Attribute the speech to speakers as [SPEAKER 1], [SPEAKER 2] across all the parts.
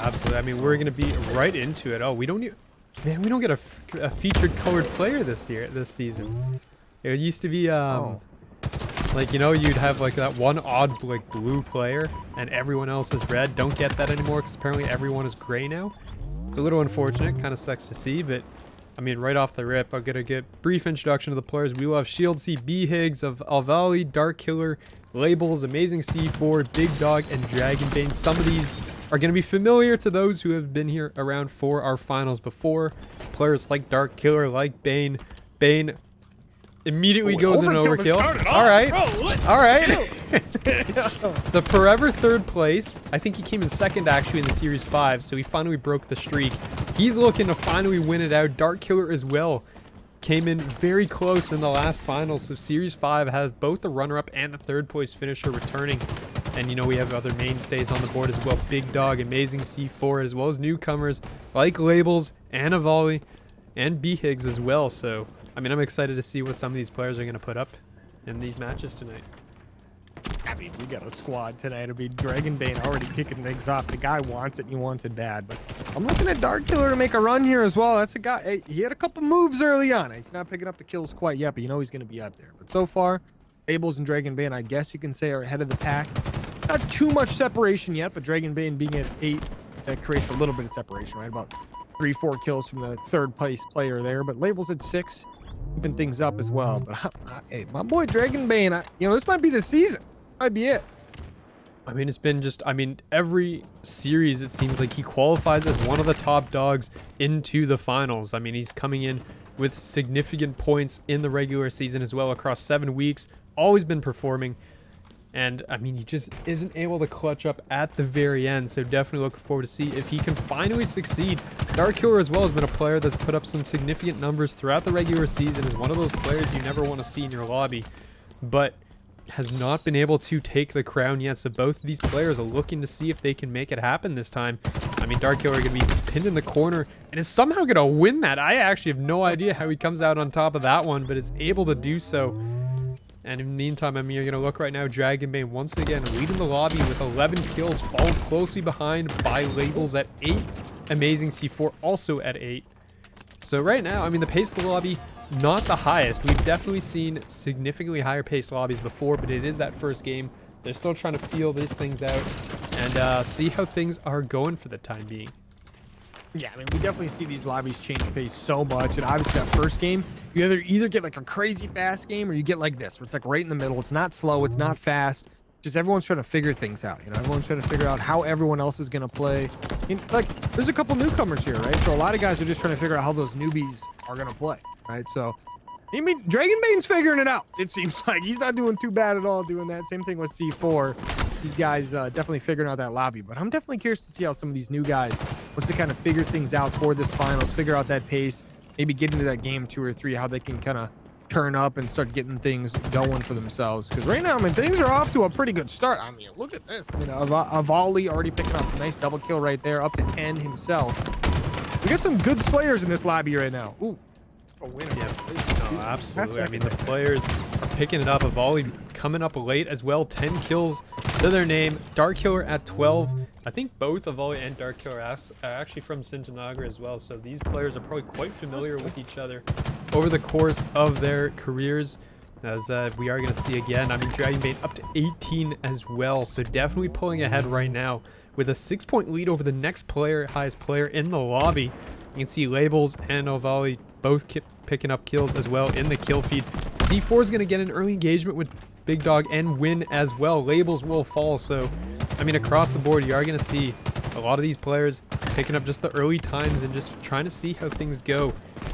[SPEAKER 1] absolutely. I mean, we're gonna be right into it. Oh, we don't need, man, we don't get a featured colored player this season. It used to be like, you know, you'd have like that one odd like blue player and everyone else is red. Don't get that anymore because apparently everyone is gray now. It's a little unfortunate, kind of sucks to see, but I mean, right off the rip, I'm gonna get brief introduction to the players. We will have Shield C, B Higgs of iAlvali, Darkkiller, Labels, Amazing C4, Big Dog, and Dragonbane. Some of these are going to be familiar to those who have been here around for our finals before. Players like Darkkiller, like Bane. Bane immediately goes in overkill. All right. All right. The forever third place. I think he came in second actually in the Series 5, so he finally broke the streak. He's looking to finally win it out. Darkkiller as well came in very close in the last final, so Series 5 has both the runner-up and the third place finisher returning. And you know, we have other mainstays on the board as well. Big Dog, Amazing C4, as well as newcomers like Labels and iAlvali and B Higgs as well. So I mean, I'm excited to see what some of these players are going to put up in these matches tonight.
[SPEAKER 2] I mean, we got a squad tonight. It'll be Dragonbane already kicking things off. The guy wants it and he wants it bad. But I'm looking at Darkkiller to make a run here as well. That's a guy. Hey, he had a couple moves early on. He's not picking up the kills quite yet, but you know he's going to be up there. But so far, Labels and Dragonbane, I guess you can say, are ahead of the pack. Not too much separation yet, but Dragonbane being at 8, that creates a little bit of separation, right? About 3-4 kills from the third place player there. But Labels at 6, keeping things up as well. But hey, my boy Dragonbane, you know, this might be the season. Might be it.
[SPEAKER 1] I mean, it's been just, I mean, every series it seems like he qualifies as one of the top dogs into the finals. I mean, he's coming in with significant points in the regular season as well across 7 weeks. Always been performing. And I mean, he just isn't able to clutch up at the very end. So definitely looking forward to see if he can finally succeed. Darkkiller as well has been a player that's put up some significant numbers throughout the regular season. Is one of those players you never want to see in your lobby, but has not been able to take the crown yet. So both of these players are looking to see if they can make it happen this time. I mean, Darkkiller going to be just pinned in the corner and is somehow going to win that. I actually have no idea how he comes out on top of that one, but is able to do so. And in the meantime, I mean, you're going to look right now, Dragonbane once again leading the lobby with 11 kills, followed closely behind by Labels at 8. Amazing C4 also at 8. So right now, I mean, the pace of the lobby, not the highest. We've definitely seen significantly higher paced lobbies before, but it is that first game. They're still trying to feel these things out and see how things are going for the time being.
[SPEAKER 2] Yeah, I mean, we definitely see these lobbies change pace so much. And obviously that first game, you either get like a crazy fast game or you get like this, where it's like right in the middle. It's not slow, it's not fast. Just everyone's trying to figure things out. You know, everyone's trying to figure out how everyone else is going to play. And like, there's a couple newcomers here, right? So a lot of guys are just trying to figure out how those newbies are going to play, right? So, I mean, Dragonbane's figuring it out. It seems like he's not doing too bad at all doing that. Same thing with C4. These guys definitely figuring out that lobby, but I'm definitely curious to see how some of these new guys, once they kind of figure things out for this finals, figure out that pace, maybe get into that game 2 or 3, how they can kind of turn up and start getting things going for themselves. Because right now, I mean, things are off to a pretty good start. I mean, look at this. You know, iAlvali already picking up a nice double kill right there, up to 10 himself. We got some good slayers in this lobby right now. Ooh, a winner.
[SPEAKER 1] Yeah, no, absolutely. I mean, the players are picking it up. iAlvali coming up late as well. 10 kills to their name. Darkkiller at 12. I think both iAlvali and Darkkiller are actually from Sintanagra as well. So these players are probably quite familiar with each other over the course of their careers. As we are going to see again. I mean, Dragonbane up to 18 as well. So definitely pulling ahead right now with a 6-point lead over the next player, highest player in the lobby. You can see Labels and iAlvali both picking up kills as well in the kill feed. C4 is going to get an early engagement with Big Dog and win as well. Labels will fall. So, I mean, across the board, you are going to see a lot of these players picking up just the early times and just trying to see how things go.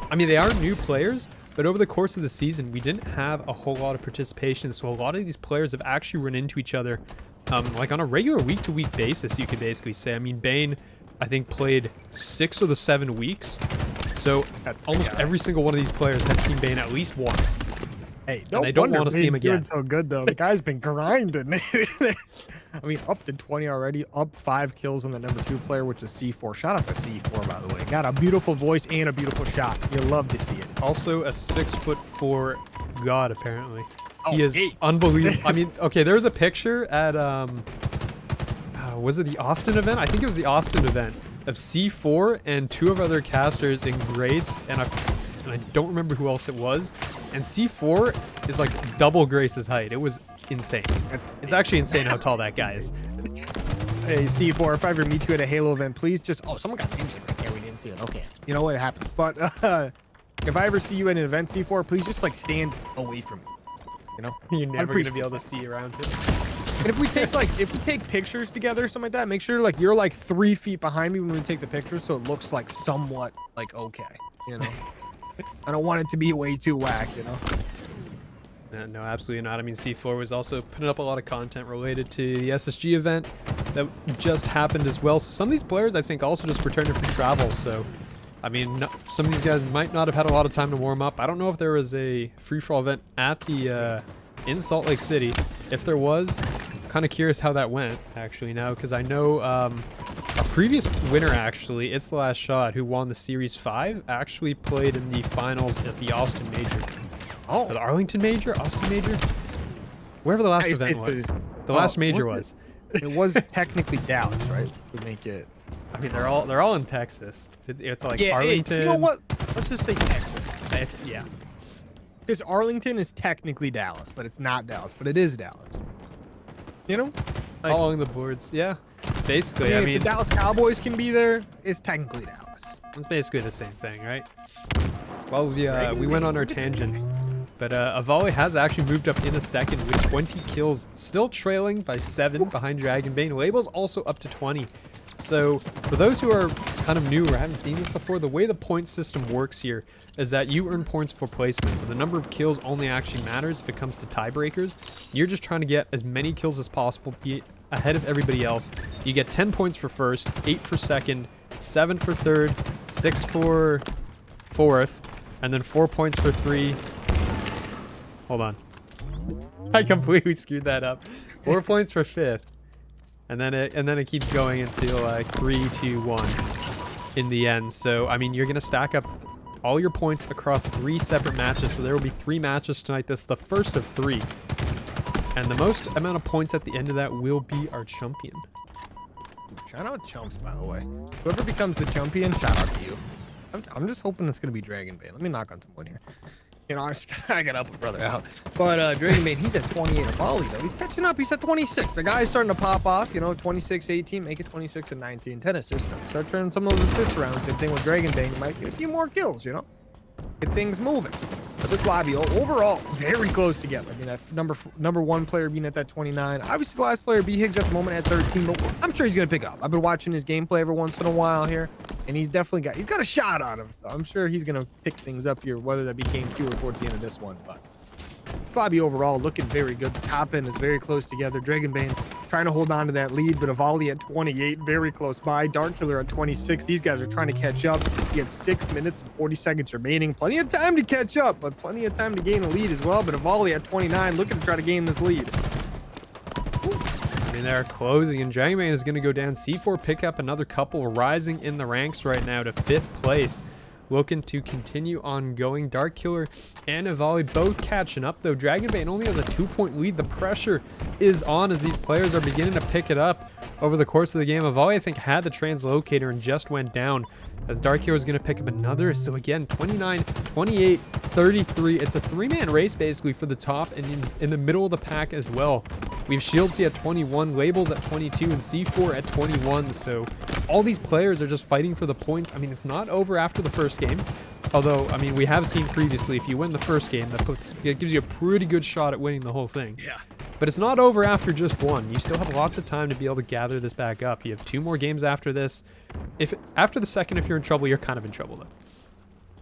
[SPEAKER 1] I mean, they are new players, but over the course of the season, we didn't have a whole lot of participation. So a lot of these players have actually run into each other like on a regular week-to-week basis, you could basically say. I mean, Bane, I think, played 6 of the 7 weeks. So almost every single one of these players has seen Bane at least once.
[SPEAKER 2] Hey,
[SPEAKER 1] I don't want to see him again.
[SPEAKER 2] Doing so good though. The guy's been grinding. I mean, up to 20 already, up 5 kills on the number 2 player, which is C4. Shout out to C4, by the way. Got a beautiful voice and a beautiful shot. You love to see it.
[SPEAKER 1] Also a 6'4" god, apparently. He is unbelievable. I mean, okay, there's a picture at was it the Austin event? I think it was the Austin event of C4 and 2 of other casters in Grace, and I don't remember who else it was. And C4 is like double Grace's height. It was insane. It's actually insane how tall that guy is.
[SPEAKER 2] Hey, C4, if I ever meet you at a Halo event, please just... Oh, someone got injured right there. We didn't see it. Okay. You know what happens. But if I ever see you at an event, C4, please just like stand away from me. You know?
[SPEAKER 1] You're never going to be able to see around him.
[SPEAKER 2] And if we take pictures together, something like that, make sure like you're like 3 feet behind me when we take the pictures, so it looks like somewhat like okay, you know. I don't want it to be way too whack, you know.
[SPEAKER 1] No, absolutely not. I mean, C4 was also putting up a lot of content related to the SSG event that just happened as well. So some of these players, I think, also just returned from travel. So, I mean, some of these guys might not have had a lot of time to warm up. I don't know if there was a free-for-all event at the in Salt Lake City. If there was, kind of curious how that went actually now, because I know a previous winner, actually, It's the Last Shot, who won the Series 5, actually played in the finals at the Austin Major.
[SPEAKER 2] Oh,
[SPEAKER 1] The Arlington Major? Austin Major? Wherever the last event was. The last major was.
[SPEAKER 2] It was technically Dallas, right? To make it.
[SPEAKER 1] I mean, they're all in Texas. It's like
[SPEAKER 2] Yeah,
[SPEAKER 1] Arlington.
[SPEAKER 2] you know what? Let's just say Texas.
[SPEAKER 1] Yeah.
[SPEAKER 2] Because Arlington is technically Dallas, but it's not Dallas, but it is Dallas. You know? Like,
[SPEAKER 1] Following the boards. Yeah. Basically, I mean,
[SPEAKER 2] if the Dallas Cowboys can be there, it's technically Dallas.
[SPEAKER 1] it's basically the same thing, right? Well, we went on our tangent. But iAlvali has actually moved up in a second with 20 kills, still trailing by 7 behind Dragonbane. Label's also up to 20. So for those who are kind of new or haven't seen this before, the way the point system works here is that you earn points for placement. So the number of kills only actually matters if it comes to tiebreakers. You're just trying to get as many kills as possible, be ahead of everybody else. You get 10 points for first, 8 for second, 7 for third, 6 for fourth, and then 4 points for 3. Hold on. I completely screwed that up. 4 points for 5th. And then it keeps going until like 3, 2, 1 in the end. So, I mean, you're going to stack up all your points across 3 separate matches. So there will be 3 matches tonight. This is the first of 3. And the most amount of points at the end of that will be our champion.
[SPEAKER 2] Shout out Chumps, by the way. Whoever becomes the champion, shout out to you. I'm just hoping it's going to be Dragonbane. Let me knock on some wood here. You know, I gotta help a brother out. But Dragonbane, he's at 28 at volley, though. He's catching up. He's at 26. The guy's starting to pop off, you know, 26, 18, make it 26 and 19. 10 assists. Start turning some of those assists around. Same thing with Dragonbane. You might get a few more kills, you know? Get things moving. But this lobby, overall, very close together. I mean, that number 1 player being at that 29. Obviously, the last player, B-Higgs, at the moment at 13, but I'm sure he's going to pick up. I've been watching his gameplay every once in a while here, and he's definitely got a shot on him. So I'm sure he's going to pick things up here, whether that be game 2 or towards the end of this one. But this lobby overall looking very good. The top end is very close together. Dragonbane trying to hold on to that lead, but iAlvali at 28, very close by. DARKILLER at 26. These guys are trying to catch up. He had 6 minutes and 40 seconds remaining. Plenty of time to catch up, but plenty of time to gain a lead as well. But iAlvali at 29, looking to try to gain this lead.
[SPEAKER 1] I mean, they're closing, and Dragonbane is going to go down. C4 pick up another couple, rising in the ranks right now to 5th place. Looking to continue on going. DARKILLER and iAlvali both catching up, though. Dragonbane only has a 2-point lead. The pressure is on as these players are beginning to pick it up over the course of the game. iAlvali, I think, had the translocator and just went down, as DARKILLER is going to pick up another. So again, 29, 28, 33. It's a 3-man race basically for the top and in the middle of the pack as well. We have Shieldsy at 21, Labels at 22, and C4 at 21. So all these players are just fighting for the points. I mean, it's not over after the first game. Although, I mean, we have seen previously, if you win the first game, that gives you a pretty good shot at winning the whole thing.
[SPEAKER 2] Yeah.
[SPEAKER 1] But it's not over after just one. You still have lots of time to be able to gather this back up. You have 2 more games after this. After the second, if you're in trouble, you're kind of in trouble, though.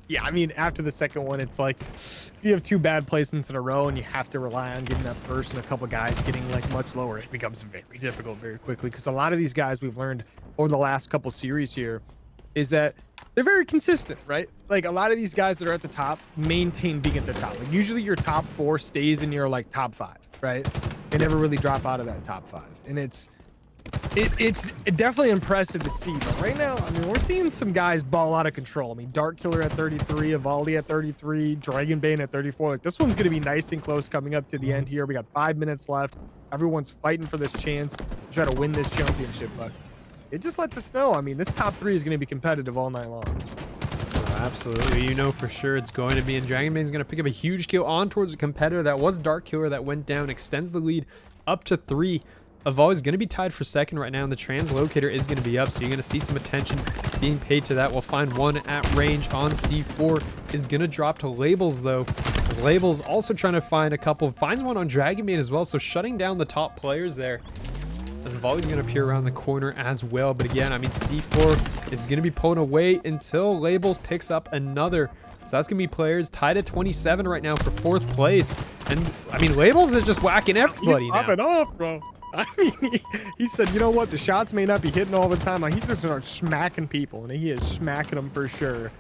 [SPEAKER 2] Yeah, I mean, after the second one, it's like if you have 2 bad placements in a row and you have to rely on getting that first and a couple guys getting like much lower, it becomes very difficult very quickly, because a lot of these guys we've learned over the last couple series here is that they're very consistent, right? Like a lot of these guys that are at the top maintain being at the top. Like usually your top 4 stays in your like top 5, right? They never really drop out of that top 5. And it's definitely impressive to see. But right now, I mean, we're seeing some guys ball out of control. I mean, DARKILLER at 33, iAlvali at 33, Dragonbane at 34. Like this one's going to be nice and close coming up to the end here. We got 5 minutes left. Everyone's fighting for this chance to try to win this championship, but it just lets us know. I mean, this top 3 is going to be competitive all night long.
[SPEAKER 1] Absolutely, you know for sure it's going to be, and DragonBane's going to pick up a huge kill on towards a competitor that was DARKILLER that went down, extends the lead up to 3. iAlvali is going to be tied for second right now, and the translocator is going to be up, so you're going to see some attention being paid to that. We'll find one at range on C4, is going to drop to Labels though, as Labels also trying to find a couple, finds one on DragonBane as well, so shutting down the top players there. As iAlvali's going to appear around the corner as well, but again, I mean, C4 is going to be pulling away until Labels picks up another. So that's going to be players tied at 27 right now for 4th place. And, I mean, Labels is just whacking everybody
[SPEAKER 2] He's
[SPEAKER 1] now.
[SPEAKER 2] popping off, bro. I mean, he said, you know what? The shots may not be hitting all the time. Like, he's just start smacking people, and he is smacking them for sure.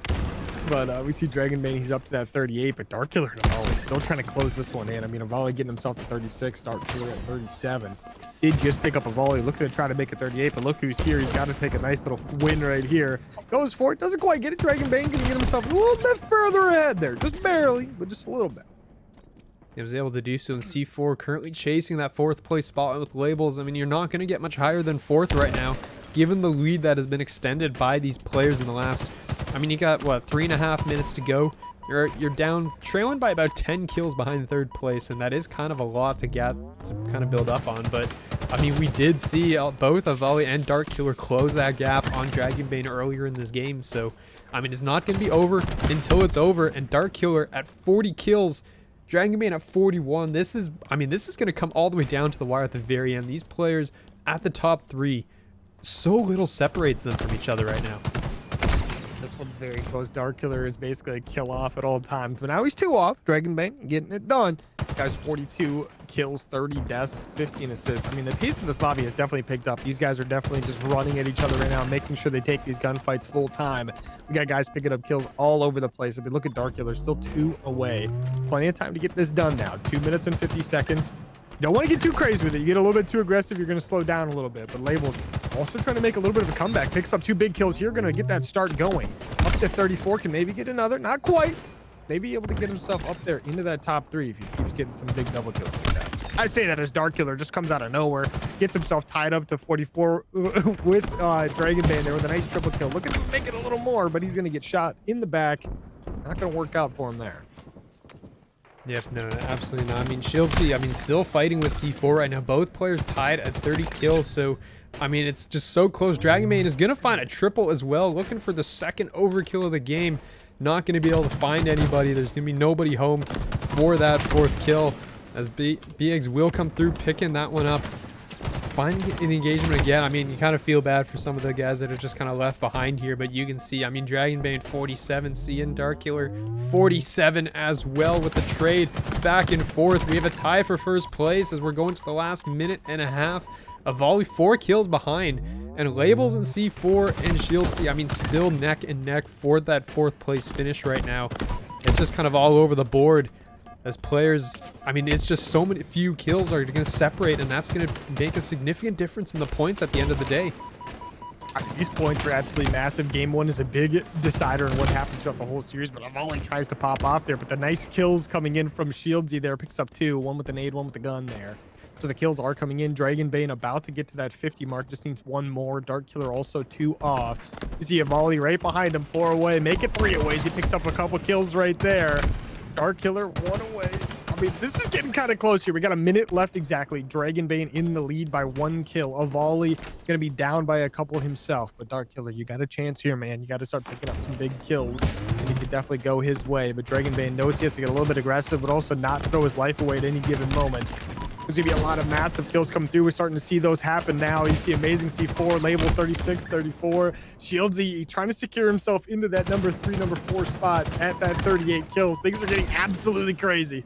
[SPEAKER 2] But we see DragonBane, he's up to that 38, but DARKILLER and iAlvali still trying to close this one in. I mean, iAlvali getting himself to 36, DARKILLER at 37. Did just pick up iAlvali, looking to try to make it 38, but look who's here. He's got to take a nice little win right here. Goes for it, doesn't quite get it. DragonBane can get himself a little bit further ahead there. Just barely, but just a little bit.
[SPEAKER 1] He was able to do so in C4, currently chasing that 4th place spot with Labels. I mean, you're not going to get much higher than 4th right now, given the lead that has been extended by these players in the last, I mean, you got, what, 3.5 minutes to go. You're down, trailing by about 10 kills behind 3rd place, and that is kind of a lot to get, to kind of build up on. But, I mean, we did see both iAlvali and DARKILLER close that gap on DragonBane earlier in this game. So, I mean, it's not going to be over until it's over, and DARKILLER at 40 kills, DragonBane at 41. This is, I mean, this is going to come all the way down to the wire at the very end. These players at the top 3, so little separates them from each other right now.
[SPEAKER 2] This one's very close. DARKILLER is basically a kill off at all times, but now he's 2 off. DragonBane getting it done. Guys, 42 kills, 30 deaths, 15 assists. I mean, the pace of this lobby has definitely picked up. These guys are definitely just running at each other right now, making sure they take these gunfights full time. We got guys picking up kills all over the place. I mean, look at DARKILLER, still 2 away. Plenty of time to get this done now. 2 minutes and 50 seconds. Don't want to get too crazy with it. You get a little bit too aggressive, you're going to slow down a little bit. But Labels also trying to make a little bit of a comeback. Picks up 2 big kills here. Going to get that start going. Up to 34. Can maybe get another. Not quite. Maybe able to get himself up there into that top 3 if he keeps getting some big double kills like that. I say that as DARKILLER just comes out of nowhere. Gets himself tied up to 44 with DragonBane there with a nice triple kill. Looking to make it a little more, but he's going to get shot in the back. Not going to work out for him there.
[SPEAKER 1] Yep, no, absolutely not. I mean, Shieldsy, I mean, still fighting with C4 right now. Both players tied at 30 kills, so, I mean, it's just so close. DragonBane is going to find a triple as well, looking for the 2nd overkill of the game. Not going to be able to find anybody. There's going to be nobody home for that 4th kill, as BX will come through, picking that one up. Finding the engagement again. I mean, you kind of feel bad for some of the guys that are just kind of left behind here, but you can see, I mean, DragonBane 47, seeing DARKILLER 47 as well with the trade back and forth. We have a tie for 1st place as we're going to the last minute and a half. iAlvali 4 kills behind, and Labels and C4 and Shieldsy, I mean, still neck and neck for that 4th place finish right now. It's just kind of all over the board. As players, I mean, it's just so many few kills are going to separate, and that's going to make a significant difference in the points at the end of the day.
[SPEAKER 2] These points are absolutely massive. Game 1 is a big decider in what happens throughout the whole series, but iAlvali tries to pop off there. But the nice kills coming in from Shieldsy there, picks up 2, one with the nade, one with the gun there. So the kills are coming in. DragonBane about to get to that 50 mark, just needs 1 more. DARKILLER also 2 off. You see iAlvali right behind him, 4 away. Make it 3 away. He picks up a couple kills right there. DARKILLER 1 away. I mean, this is getting kind of close here. We got a minute left exactly. DragonBane in the lead by 1 kill. iAlvali gonna be down by a couple himself, but DARKILLER, you got a chance here, man. You got to start picking up some big kills, and he could definitely go his way. But DragonBane knows he has to get a little bit aggressive, but also not throw his life away at any given moment. There's gonna be a lot of massive kills come through. We're starting to see those happen now. You see amazing C4, label 36, 34. Shieldsy trying to secure himself into that number 3, number 4 spot at that 38 kills. Things are getting absolutely crazy.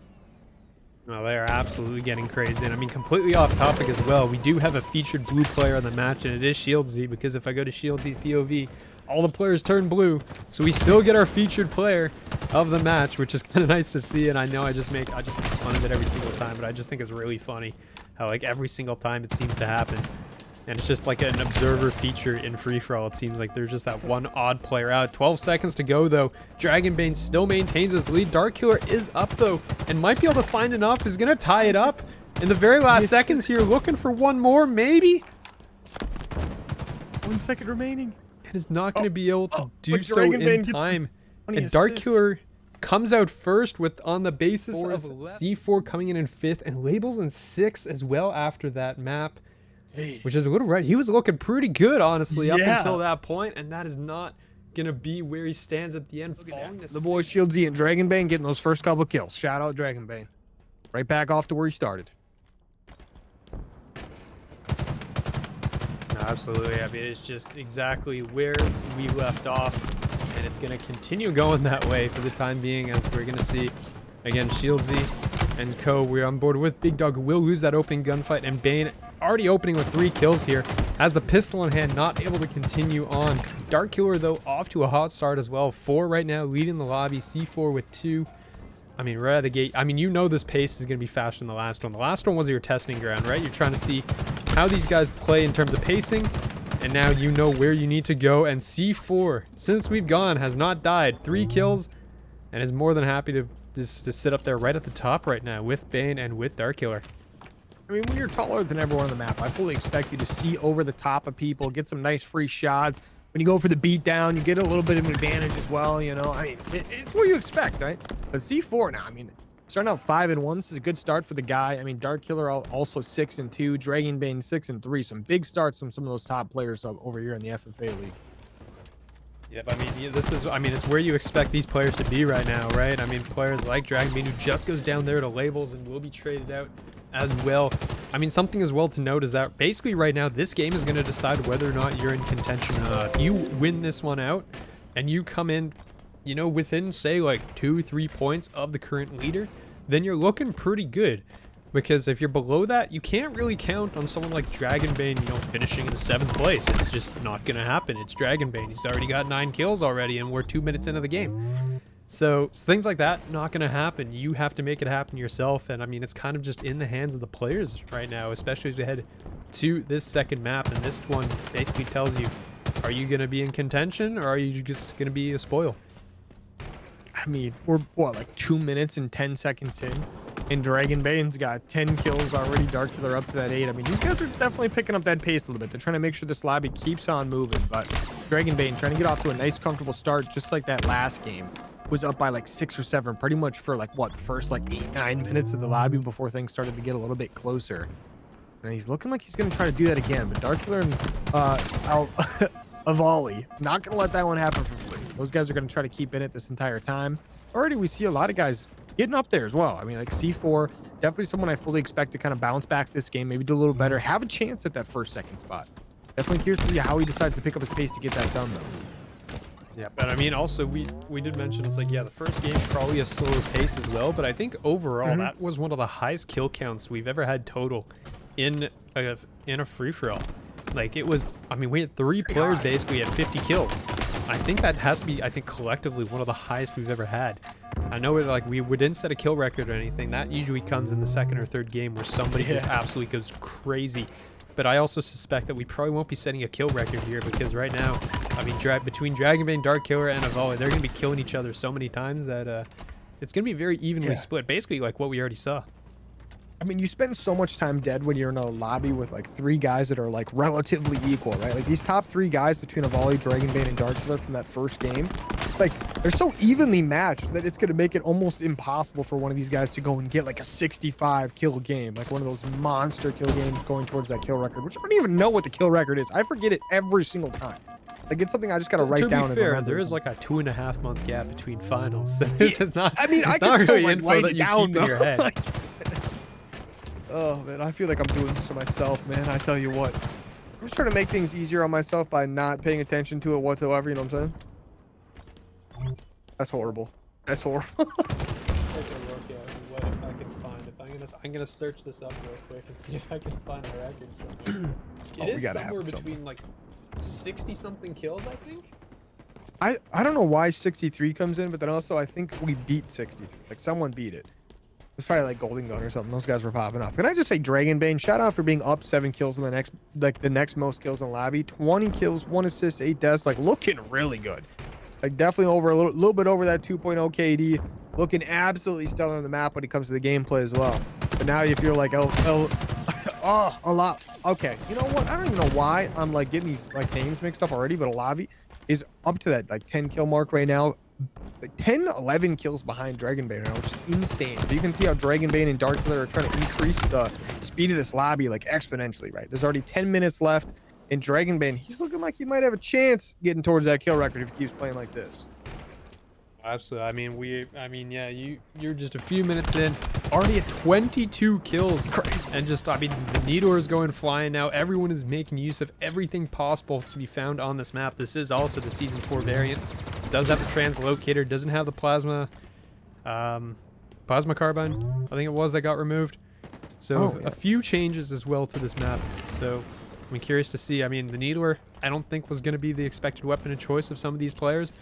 [SPEAKER 1] Well, they are absolutely getting crazy. And I mean, completely off topic as well, we do have a featured blue player on the match, and it is Shieldsy, because if I go to Shieldsy POV, all the players turn blue. So we still get our featured player of the match, which is kind of nice to see. And I know I just make fun of it every single time, but I just think it's really funny how, like, every single time it seems to happen. And it's just like an observer feature in free-for-all. It seems like there's just that one odd player out. 12 seconds to go, though. Dragonbane still maintains his lead. DARKILLER is up, though, and might be able to find enough. Is going to tie it up in the very last seconds here. Looking for one more, maybe.
[SPEAKER 2] 1 second remaining.
[SPEAKER 1] And is not going to be able to do so in time. And DARKILLER comes out first with on the basis of C4 coming in 5th and Labels in 6th as well after that map.
[SPEAKER 2] Jeez.
[SPEAKER 1] Which is a little right. He was looking pretty good, honestly, up until that point, and that is not gonna be where he stands at the end.
[SPEAKER 2] The boy Shieldsy and Dragonbane getting those first couple of kills. Shout out Dragonbane. Right back off to where he started.
[SPEAKER 1] No, absolutely. I mean, it's just exactly where we left off, and it's gonna continue going that way for the time being, as we're gonna see again. Shieldsy and Co. We're on board with Big Dog, who will lose that opening gunfight, and Bane already opening with 3 kills here, has the pistol in hand, not able to continue on. DARKILLER, though, off to a hot start as well. 4 right now, leading the lobby. C4 with 2. I mean, right out of the gate. I mean, you know this pace is going to be faster than the last one. The last one was your testing ground, right? You're trying to see how these guys play in terms of pacing, and now you know where you need to go. And C4, since we've gone, has not died. 3 kills, and is more than happy to just sit up there right at the top right now with Bane and with DARKILLER.
[SPEAKER 2] I mean, when you're taller than everyone on the map, I fully expect you to see over the top of people, get some nice free shots. When you go for the beatdown, you get a little bit of an advantage as well, you know? I mean, it's what you expect, right? But C4 now, I mean, starting out 5-1, this is a good start for the guy. I mean, DARKILLER also 6-2, Dragonbane 6-3. Some big starts from some of those top players over here in the FFA League.
[SPEAKER 1] Yep, I mean, this is, I mean, it's where you expect these players to be right now, right? I mean, players like Dragonbane, who just goes down there to Labels and will be traded out as well. I mean, something as well to note is that basically right now, this game is going to decide whether or not you're in contention. If you win this one out and you come in, you know, within, say, like 2-3 points of the current leader, then you're looking pretty good. Because if you're below that, you can't really count on someone like Dragonbane, you know, finishing in 7th place. It's just not going to happen. It's Dragonbane. He's already got 9 kills already, and we're 2 minutes into the game. So things like that, not going to happen. You have to make it happen yourself. And I mean, it's kind of just in the hands of the players right now, especially as we head to this second map. And this one basically tells you, are you going to be in contention, or are you just going to be a spoil?
[SPEAKER 2] I mean, we're, what, like 2 minutes and 10 seconds in? And Dragonbane's got 10 kills already. DARKILLER up to that 8. I mean, these guys are definitely picking up that pace a little bit. They're trying to make sure this lobby keeps on moving. But Dragonbane trying to get off to a nice, comfortable start, just like that last game. Was up by like 6 or 7, pretty much for like, what, the first like 8-9 minutes of the lobby before things started to get a little bit closer. And he's looking like he's going to try to do that again. But DARKILLER and iAlvali, not going to let that one happen for free. Those guys are going to try to keep in it this entire time. Already we see a lot of guys getting up there as well. I mean, like C4, definitely someone I fully expect to kind of bounce back this game, maybe do a little better, have a chance at that first, second spot. Definitely curious to see how he decides to pick up his pace to get that done, though.
[SPEAKER 1] Yeah, but I mean, also we did mention it's like, yeah, the first game probably a slower pace as well, but I think overall that was one of the highest kill counts we've ever had total in a free-for-all. Like, it was, I mean, we had 3 players basically at 50 kills. I think that has to be, I think, collectively one of the highest we've ever had. I know it, like, we didn't set a kill record or anything. That usually comes in the 2nd or 3rd game where somebody just absolutely goes crazy. But I also suspect that we probably won't be setting a kill record here, because right now, I mean, between Dragonbane, DARKILLER, and iAlvali, they're going to be killing each other so many times that it's going to be very evenly split, basically like what we already saw.
[SPEAKER 2] I mean, you spend so much time dead when you're in a lobby with like 3 guys that are like relatively equal, right? Like these top 3 guys between iAlvali, Dragonbane, and DARKILLER from that first game, like they're so evenly matched that it's going to make it almost impossible for one of these guys to go and get like a 65 kill game, like one of those monster kill games going towards that kill record, which I don't even know what the kill record is. I forget it every single time. Like, it's something I just got to write down.
[SPEAKER 1] To be fair, there is like a 2.5 month gap between finals. So this is not,
[SPEAKER 2] I mean, I can still like write it down in your head. Like, oh man, I feel like I'm doing this to myself, man. I tell you what, I'm just trying to make things easier on myself by not paying attention to it whatsoever. You know what I'm saying? That's horrible. That's horrible.
[SPEAKER 1] What if I can find it? I'm gonna search this up real quick and see if I can find a record somewhere. It is somewhere between like 60 something kills, I think. I don't know why 63 comes in, but then also I think we beat 63. Like someone beat it.
[SPEAKER 2] It's probably like Golden Gun or something. Those guys were popping off. Can I just say Dragonbane? Shout out for being up 7 kills in the next, like the next most kills in the lobby. 20 kills, 1 assist, 8 deaths. Like looking really good. Like definitely over a little bit over that 2.0 KD. Looking absolutely stellar on the map when it comes to the gameplay as well. But now if you're like oh, a lot. Okay, you know what? I don't even know why I'm like getting these like names mixed up already, but Alavi is up to that like 10 kill mark right now. Like 10, 11 kills behind Dragonbane right now, which is insane. But you can see how Dragonbane and DARKILLER are trying to increase the speed of this lobby like exponentially, right? There's already 10 minutes left, and Dragonbane, he's looking like he might have a chance getting towards that kill record if he keeps playing like this.
[SPEAKER 1] Absolutely. I mean, yeah, you're just a few minutes in, already at 22 kills.
[SPEAKER 2] Crazy.
[SPEAKER 1] And just, I mean, the Needler is going flying now. Everyone is making use of everything possible to be found on this map. This is also the Season 4 variant. Does have the translocator, doesn't have the plasma carbine, I think it was, that got removed. So a few changes as well to this map. So I'm curious to see. I mean, the Needler, I don't think was going to be the expected weapon of choice of some of these players.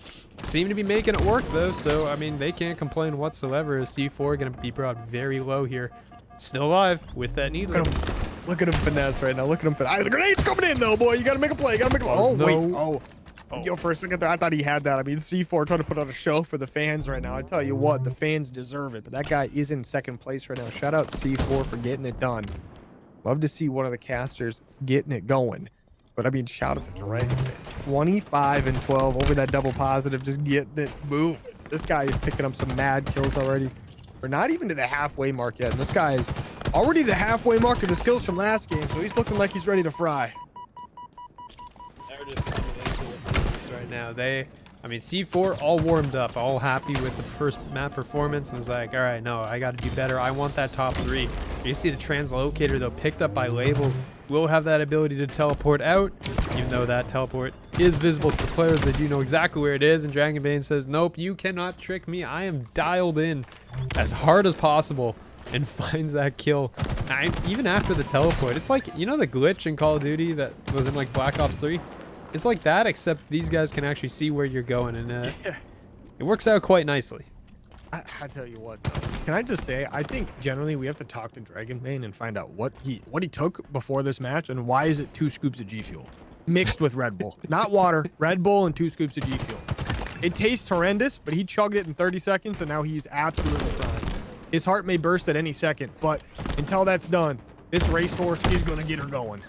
[SPEAKER 1] Seem to be making it work though, so I mean, they can't complain whatsoever. C4 going to be brought very low here. Still alive with that Needler.
[SPEAKER 2] Look at him finesse right now. Look at him finesse. The grenade's coming in though, boy. You got to make a play. You got to make a play. Oh,
[SPEAKER 1] no.
[SPEAKER 2] Wait. Oh. Yo, for a second there, I thought he had that. I mean, C4 trying to put on a show for the fans right now. I tell you what, the fans deserve it. But that guy is in second place right now. Shout out C4 for getting it done. Love to see one of the casters getting it going. But I mean, shout out to Dragon. 25 and 12 over that double positive, just getting it moving. This guy is picking up some mad kills already. We're not even to the halfway mark yet. And this guy is already the halfway mark of his kills from last game. So he's looking like he's ready to fry.
[SPEAKER 1] They're just coming into it right now. I mean, C4 all warmed up, all happy with the first map performance, and was like, all right, no, I got to do better. I want that top 3. You see the translocator, though, picked up by labels, will have that ability to teleport out, even though that teleport is visible to the players. They do know exactly where it is, and Dragonbane says, nope, you cannot trick me. I am dialed in as hard as possible, and finds that kill. Even after the teleport, it's like, you know the glitch in Call of Duty that was in like Black Ops 3? It's like that, except these guys can actually see where you're going, and it works out quite nicely.
[SPEAKER 2] I tell you what, though, can I just say, I think generally we have to talk to Dragonbane and find out what he took before this match, and why is it 2 scoops of G Fuel mixed with Red Bull, not water, Red Bull and 2 scoops of G Fuel. It tastes horrendous, but he chugged it in 30 seconds, and now he's absolutely fine. His heart may burst at any second, but until that's done, this racehorse is gonna get her going.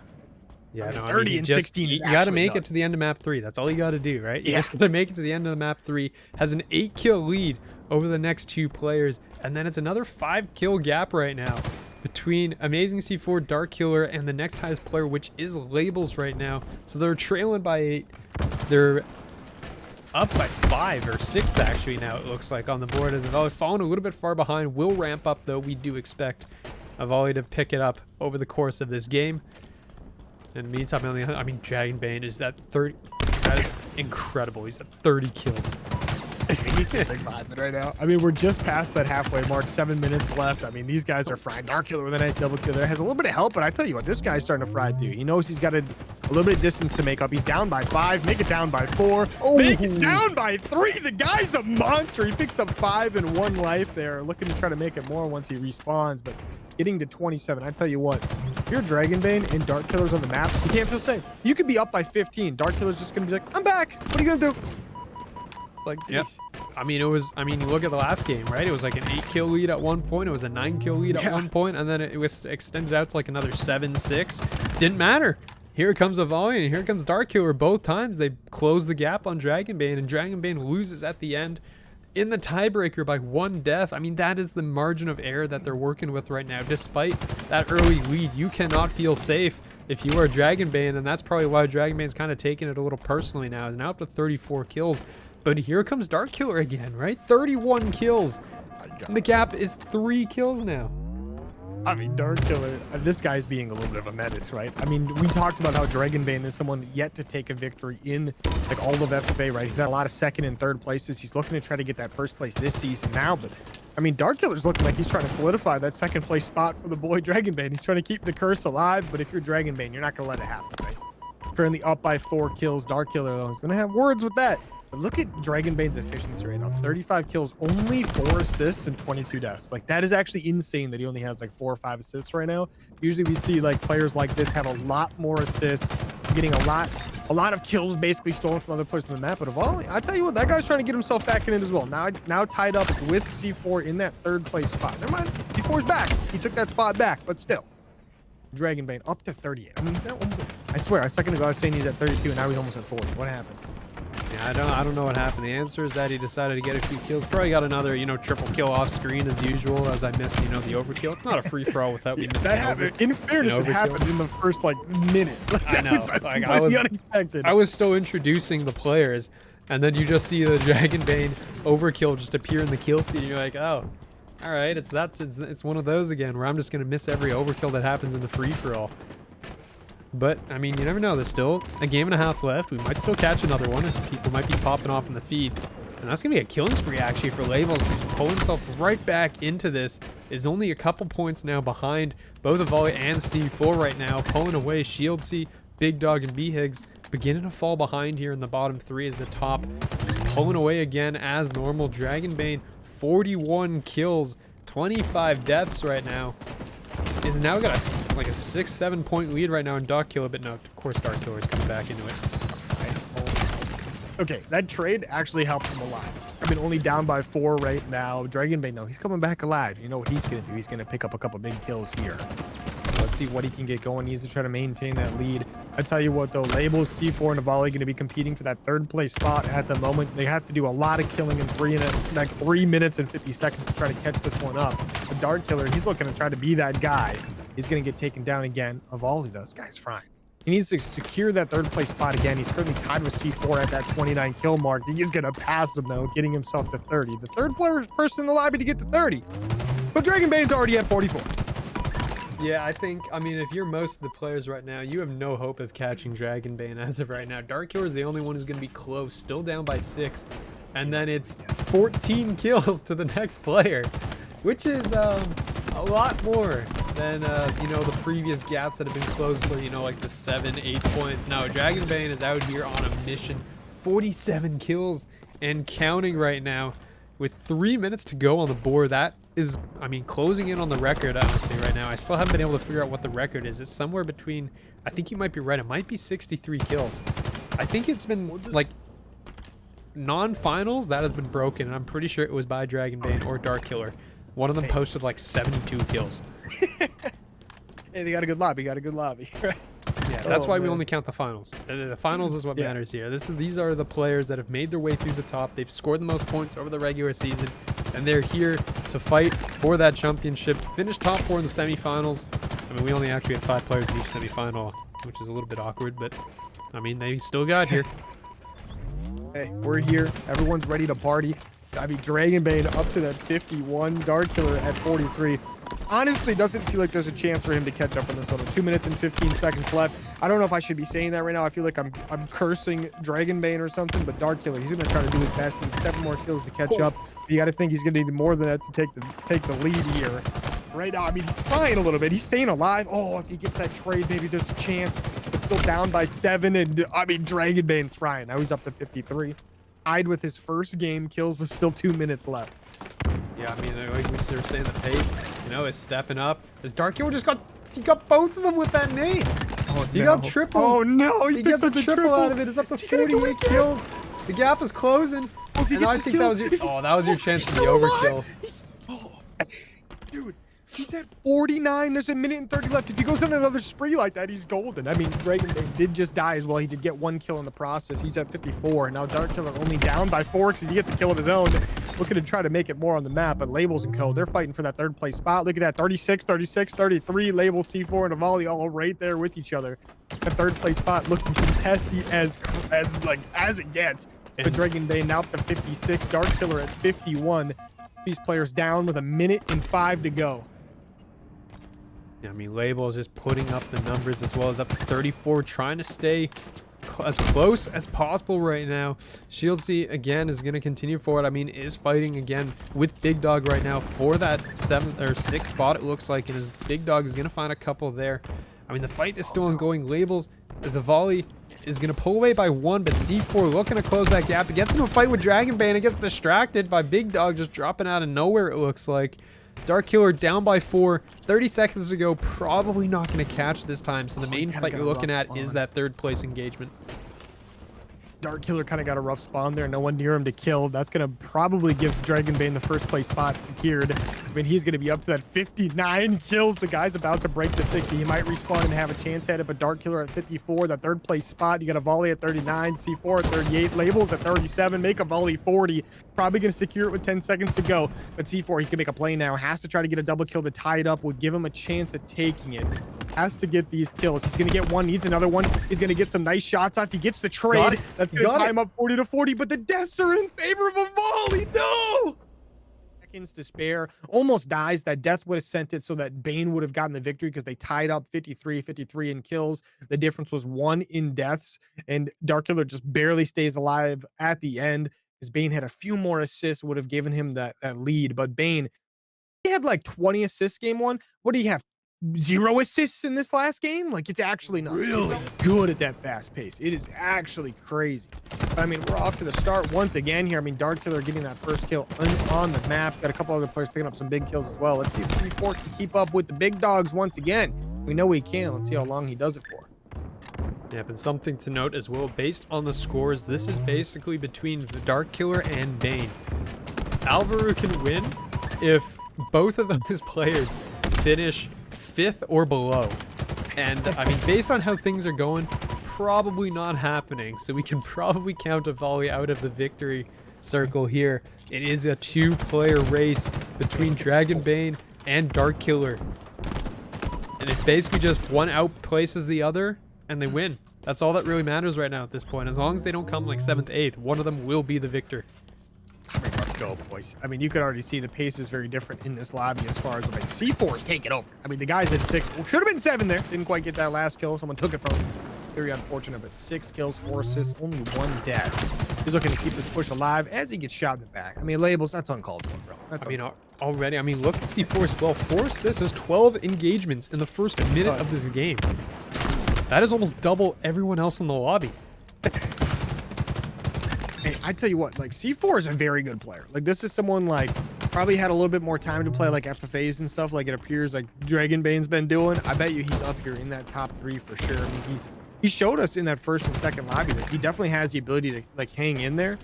[SPEAKER 1] Yeah,
[SPEAKER 2] I mean,
[SPEAKER 1] no,
[SPEAKER 2] 30 and 16 is
[SPEAKER 1] you got to make
[SPEAKER 2] nuts.
[SPEAKER 1] it to the end of map 3. That's all you got to do, right? You
[SPEAKER 2] Yeah.
[SPEAKER 1] just got to make it to the end of the map 3. Has an 8-kill lead over the next 2 players, and then it's another 5-kill gap right now between Amazing C4, DARKILLER, and the next highest player, which is Labels right now. So they're trailing by 8. They're up by 5 or 6 actually now, it looks like, on the board, as Avali fallen a little bit far behind. Will ramp up, though. We do expect Avali to pick it up over the course of this game. In the meantime, I mean, Dragonbane is at 30. That is incredible. He's at 30 kills.
[SPEAKER 2] He's just big vibing right now. I mean, we're just past that halfway mark. 7 minutes left. I mean, these guys are fried. DARKILLER with a nice double kill there. Has a little bit of help, but I tell you what, this guy's starting to fry too. He knows he's got a little bit of distance to make up. He's down by 5. Make it down by 4. Oh. Make it down by 3. The guy's a monster. He picks up 5 and 1 life there. Looking to try to make it more once he respawns, but getting to 27. I tell you what, if you're Dragonbane and DARKILLER's on the map, you can't feel safe. You could be up by 15. DARKILLER's just going to be like, I'm back. What are you going to do? Like,
[SPEAKER 1] yep. I mean, you look at the last game, right? It was like an 8-kill lead at one point. It was a 9-kill lead at one point, and then it was extended out to like another 7-6. Didn't matter. Here comes Avali, and here comes DARKILLER. Both times they close the gap on Dragonbane, and Dragonbane loses at the end in the tiebreaker by 1 death. I mean, that is the margin of error that they're working with right now. Despite that early lead, you cannot feel safe if you are Dragonbane, and that's probably why Dragonbane's kind of taking it a little personally now. He's now up to 34 kills. But here comes DARKILLER again, right? 31 kills. And the gap is 3 kills now.
[SPEAKER 2] I mean, DARKILLER, this guy's being a little bit of a menace, right? I mean, we talked about how Dragonbane is someone yet to take a victory in like all of FFA, right? He's had a lot of 2nd and 3rd places. He's looking to try to get that 1st place this season now, but I mean, DARKILLER's looking like he's trying to solidify that 2nd place spot for the boy Dragonbane. He's trying to keep the curse alive, but if you're Dragonbane, you're not gonna let it happen, right? Currently up by 4 kills. DARKILLER, though, is gonna have words with that. But look at Dragonbane's efficiency right now. 35 kills, only 4 assists and 22 deaths. Like, that is actually insane that he only has like 4 or 5 assists right now. Usually we see like players like this have a lot more assists, getting a lot of kills basically stolen from other players on the map. But Avali, I tell you what, that guy's trying to get himself back in it as well. Now tied up with C4 in that 3rd place spot. Never mind, C4's back. He took that spot back, but still. Dragonbane up to 38. I mean, I swear, a second ago I was saying he's at 32 and now he's almost at 40. What happened?
[SPEAKER 1] Yeah, I don't know what happened. The answer is that he decided to get a few kills. Probably got another, triple kill off screen as usual, as I missed, the overkill. It's not a free for all without me missing.
[SPEAKER 2] That happened. In fairness, it happened in the first minute.
[SPEAKER 1] I know.
[SPEAKER 2] Was completely unexpected.
[SPEAKER 1] I was still introducing the players, and then you just see the Dragonbane overkill just appear in the kill feed. And you're like, oh, all right, it's one of those again where I'm just gonna miss every overkill that happens in the free for all. But, I mean, you never know. There's still a game and a half left. We might still catch another one as people might be popping off in the feed. And that's going to be a killing spree, actually, for Labels, who's pulling himself right back into this. Is only a couple points now behind both iAlvali and C4 right now. Pulling away Shield C, Big Dog, and B-Higgs. Beginning to fall behind here in the bottom 3 as the top. Just pulling away again as normal. Dragonbane, 41 kills, 25 deaths right now. Is now got like a 6-7 point lead right now in DARKILLER, but no, of course DARKILLER is coming back into it.
[SPEAKER 2] Okay, that trade actually helps him a lot. I mean, only down by 4 right now. Dragonbane, though, he's coming back alive. You know what he's going to do? He's going to pick up a couple big kills here. Let's see what he can get going. He needs to try to maintain that lead. I tell you what, though, Labels, C4, and iAlvali going to be competing for that 3rd place spot at the moment. They have to do a lot of killing in 3 minutes and 50 seconds to try to catch this one up. The DARKILLER, he's looking to try to be that guy. He's going to get taken down again. iAlvali, though, this guy's fine. He needs to secure that 3rd place spot again. He's currently tied with C4 at that 29 kill mark. He is going to pass him, though, getting himself to 30. The 3rd person in the lobby to get to 30. But Dragonbane's already at 44.
[SPEAKER 1] Yeah, I mean, if you're most of the players right now, you have no hope of catching Dragonbane as of right now. DARKILLER is the only one who's going to be close, still down by 6. And then it's 14 kills to the next player, which is a lot more than, the previous gaps that have been closed for, like the 7-8 points. Now, Dragonbane is out here on a mission. 47 kills and counting right now with 3 minutes to go on the board. That is, I mean, closing in on the record, honestly, right now. I still haven't been able to figure out what the record is. It's somewhere between, I think you might be right, it might be 63 kills. I think it's been, like, non-finals, that has been broken, and I'm pretty sure it was by Dragonbane or DARKILLER. One of them posted, like, 72 kills.
[SPEAKER 2] Hey, they got a good lobby,
[SPEAKER 1] Yeah, that's why we only count the finals. The finals is what matters here. These are the players that have made their way through the top. They've scored the most points over the regular season, and they're here to fight for that championship. Finish top 4 in the semifinals. I mean, we only actually had 5 players in each semifinal, which is a little bit awkward, but I mean, they still got here.
[SPEAKER 2] Hey, we're here. Everyone's ready to party. I mean, Dragonbane up to that 51, DARKILLER at 43. Honestly, doesn't feel like there's a chance for him to catch up on this one. 2 minutes and 15 seconds left. I don't know if I should be saying that right now. I feel like I'm cursing Dragonbane or something, but DARKILLER, he's going to try to do his best. He needs 7 more kills to catch up. You got to think he's going to need more than that to take the lead here. Right now, I mean, he's flying a little bit. He's staying alive. Oh, if he gets that trade, maybe there's a chance. It's still down by 7, and I mean, Dragonbane's flying. Now he's up to 53. Tied with his first game kills with still 2 minutes left.
[SPEAKER 1] Yeah, I mean, like we were saying, the pace, is stepping up. As DARKILLER he got both of them with that nade.
[SPEAKER 2] Oh,
[SPEAKER 1] he got triple.
[SPEAKER 2] Oh no,
[SPEAKER 1] he gets the triple out of it. It's up to 48 kills. The gap is closing.
[SPEAKER 2] Oh,
[SPEAKER 1] and I think that was your chance for the overkill.
[SPEAKER 2] Dude, he's at 49. There's a minute and 30 left. If he goes on another spree like that, he's golden. I mean, Dragonbane did just die as well. He did get 1 kill in the process. He's at 54. Now DARKILLER only down by 4 because he gets a kill of his own. Looking to try to make it more on the map, but Labels and Co, they're fighting for that 3rd place spot. Look at that, 36, 36, 33. Labels, C4, and iAlvali all right there with each other. The 3rd place spot looking contested as it gets. But Dragonbane now up to 56. DARKILLER at 51. These players down with a minute and 5 to go.
[SPEAKER 1] Yeah, I mean, Labels just putting up the numbers as well as up to 34, trying to stay as close as possible right now. Shield C again is going to continue forward. I mean, is fighting again with Big Dog right now for that 7th or 6th spot, it looks like, and his Big Dog is going to find a couple there. I mean, the fight is still ongoing. Labels as iAlvali is going to pull away by 1, but C4 looking to close that gap. It gets him a fight with DragonBane and gets distracted by Big Dog just dropping out of nowhere, it looks like. Darkkiller down by 4, 30 seconds to go, probably not going to catch this time, so the main fight you're looking at is that 3rd place engagement.
[SPEAKER 2] Darkkiller kind of got a rough spawn there. No one near him to kill. That's going to probably give DragonBane the 1st place spot secured. I mean, he's going to be up to that 59 kills. The guy's about to break the 60. He might respawn and have a chance at it, but Darkkiller at 54, that 3rd place spot. You got iAlvali at 39, C4 at 38, Labels at 37, make iAlvali 40. Probably going to secure it with 10 seconds to go, but C4, he can make a play now. Has to try to get a double kill to tie it up. Would give him a chance at taking it. Has to get these kills. He's going to get one, needs another one. He's going to get some nice shots off. He gets the trade. That's going to tie him up 40 to 40, but the deaths are in favor of iAlvali. No! Seconds to spare. Almost dies. That death would have sent it so that Bane would have gotten the victory because they tied up 53 in kills. The difference was 1 in deaths, and Darkkiller just barely stays alive at the end because Bane had a few more assists, would have given him that lead. But Bane, he had like 20 assists game 1. What do you have? 0 assists in this last game? Like, it's actually not really good at that fast pace. It is actually crazy. But, I mean, we're off to the start once again here. I mean, Darkkiller getting that 1st kill on the map. Got a couple other players picking up some big kills as well. Let's see if C4 can keep up with the big dogs once again. We know he can. Let's see how long he does it for.
[SPEAKER 1] Yeah, but something to note as well, based on the scores, this is basically between the Darkkiller and Bane. Alvaro can win if both of those players finish 5th or below, and I mean, based on how things are going, probably not happening, so we can probably count iAlvali out of the victory circle here. It is a 2-player race between DragonBane and Darkkiller, and it's basically just one outplaces the other and they win. That's all that really matters right now at this point. As long as they don't come like 7th, 8th, one of them will be the victor.
[SPEAKER 2] I mean, let's go, boys. I mean, you could already see the pace is very different in this lobby as far as like C4 is taking over. I mean, the guys at 6, well, should have been 7 there. Didn't quite get that last kill. Someone took it from him. Very unfortunate, but 6 kills, 4 assists, only 1 death. He's looking to keep this push alive as he gets shot in the back. I mean, Labels, that's uncalled for, bro. That's
[SPEAKER 1] already, I mean, look at C4 as well. 4 assists has 12 engagements in the first minute of this game. That is almost double everyone else in the lobby.
[SPEAKER 2] Hey, I tell you what, like, C4 is a very good player. Like, this is someone, like, probably had a little bit more time to play, like, FFAs and stuff, like it appears like DragonBane's been doing. I bet you he's up here in that top 3 for sure. I mean, he showed us in that 1st and 2nd lobby that he definitely has the ability to, like, hang in there.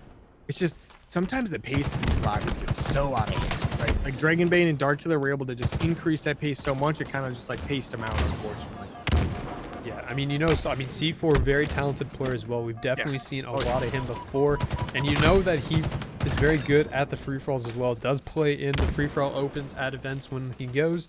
[SPEAKER 2] It's just, sometimes the pace of these lobbies gets so out of hand, right? Like, DragonBane and Darkkiller were able to just increase that pace so much, it kind of just, like, paced him out, unfortunately.
[SPEAKER 1] Yeah, I mean, you know, so I mean, C4, very talented player as well. We've definitely seen a lot of him before, and you know that he is very good at the free-for-alls as well. Does play in the free-for-all opens at events when he goes.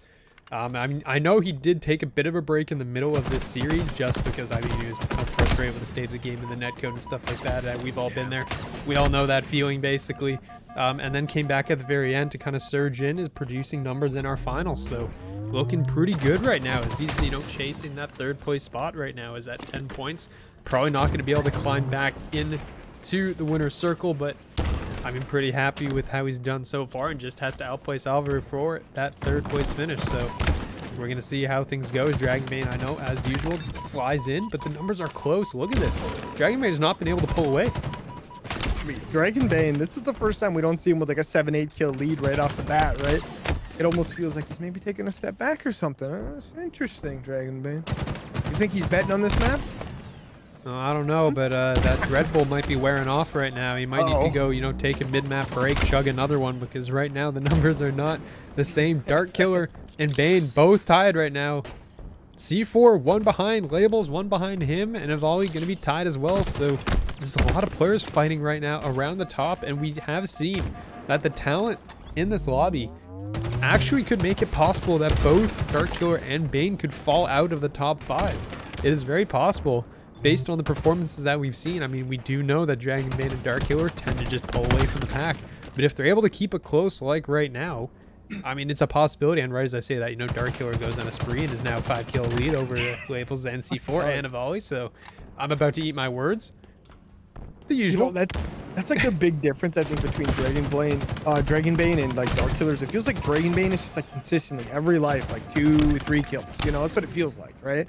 [SPEAKER 1] I mean, I know he did take a bit of a break in the middle of this series just because, I mean, he was kind of frustrated with the state of the game and the netcode and stuff like that. We've all been there. We all know that feeling, basically. And then came back at the very end to kind of surge in, is producing numbers in our finals. So looking pretty good right now as he's, you know, chasing that 3rd place spot right now, is at 10 points. Probably not going to be able to climb back into the winner's circle, but I mean, pretty happy with how he's done so far and just has to outplace Alvaro for that 3rd place finish. So we're going to see how things go. DragonBane, I know, as usual, flies in, but the numbers are close. Look at this. DragonBane has not been able to pull away.
[SPEAKER 2] I mean, DragonBane, this is the first time we don't see him with like a 7-8 kill lead right off the bat, right? It almost feels like he's maybe taking a step back or something. That's interesting, DragonBane. You think he's betting on this map?
[SPEAKER 1] I don't know, but that Red Bull might be wearing off right now. He might need to go, you know, take a mid-map break, chug another one, because right now the numbers are not the same. Darkkiller and Bane both tied right now. C4, 1 behind, Labels 1 behind him, and iAlvali going to be tied as well. So there's a lot of players fighting right now around the top, and we have seen that the talent in this lobby actually could make it possible that both Darkkiller and Bane could fall out of the top 5. It is very possible based on the performances that we've seen. I mean, we do know that DragonBane and Darkkiller tend to just pull away from the pack, but if they're able to keep it close like right now, I mean, it's a possibility. And right as I say that, you know, Darkkiller goes on a spree and is now 5-kill lead over Labels and C4 and iAlvali. So I'm about to eat my words. The usual.
[SPEAKER 2] You know, that's like the big difference, I think, between DragonBane and like Darkkillers. It feels like DragonBane is just like consistently every life, like 2-3 kills. You know, that's what it feels like, right?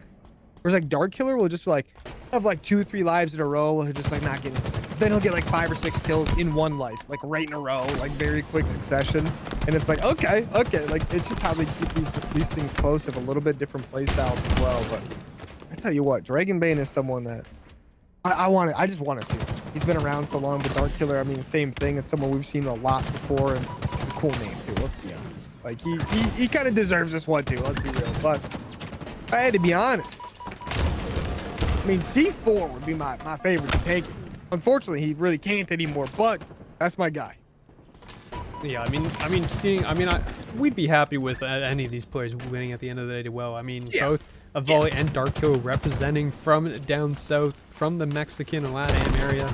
[SPEAKER 2] Whereas like DARKILLER will just be like have like 2-3 lives in a row. He'll just like not getting. Then he'll get like 5 or 6 kills in one life, like right in a row, like very quick succession. And it's like okay, like it's just how they keep these things close. Have a little bit different play styles as well. But I tell you what, Dragonbane is someone that I just want to see. He's been around so long, but DARKILLER, I mean, same thing. It's someone we've seen a lot before, and it's a cool name too. Let's be honest. Like he kind of deserves this one too. Let's be real. But I had to be honest. I mean, C4 would be my favorite to take it. Unfortunately, he really can't anymore. But that's my guy.
[SPEAKER 1] Yeah, we'd be happy with any of these players winning at the end of the day. Well, I mean, both iAlvali and DARKILLER representing from down south, from the Mexican and LATAM area.